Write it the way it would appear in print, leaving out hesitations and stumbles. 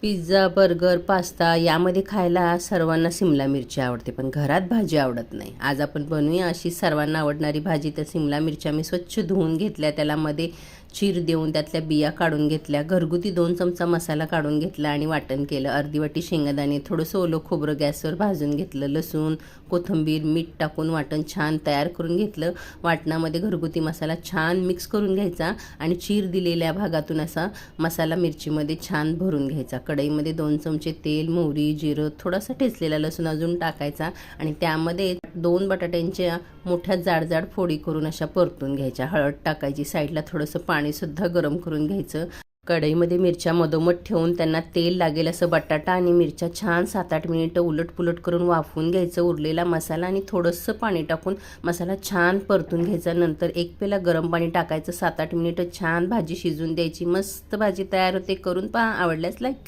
Pizza, burger, pasta यामध्ये खायला सर्वांना सिमला मिरची आवडते, पण घरात भाजी आवडत नाही. आज आपण बनवूया अशी सर्वांना आवडणारी भाजी. तर सिमला मिरच्या मी स्वच्छ धुवून घेतल्या, त्याला मध्ये चीर देऊन त्यातल्या बिया काढून घेतल्या, घरगुती 2 चमचा मसाला काढून घेतला आणि वाटण केलं. अर्धी वाटी शेंगदाणे, थोडंसं ओलं खोबरं गॅसवर भाजून घेतलं, लसूण, कोथिंबीर, मीठ टाकून वाटण छान तयार करून घेतलं. वाटणामध्ये घरगुती मसाला छान मिक्स करून घ्यायचा आणि चीर दिलेल्या भागातून असा मसाला मिरचीमध्ये छान भरून घ्यायचा. कढईमध्ये 2 चमचे तेल, मोहरी, जिरं, थोडासा ठेचलेला लसूण अजून टाकायचा आणि त्यामध्ये 2 बटाट्यांच्या मोठ्या जाड फोडी करून अशा परतून घ्यायच्या. हळद टाकायची, साईडला थोडंसं पाणीसुद्धा गरम करून घ्यायचं. कढईमध्ये मिरच्या मधोमध ठेवून त्यांना तेल लागेल असं बटाटा आणि मिरच्या छान 7-8 मिनिटं उलटपुलट करून वाफवून घ्यायचं. उरलेला मसाला आणि थोडंसं पाणी टाकून मसाला छान परतून घ्यायचा. नंतर 1 पेला गरम पाणी टाकायचं. 7-8 मिनिटं छान भाजी शिजून द्यायची. मस्त भाजी तयार होते. करून पहा. आवडल्यास लाईक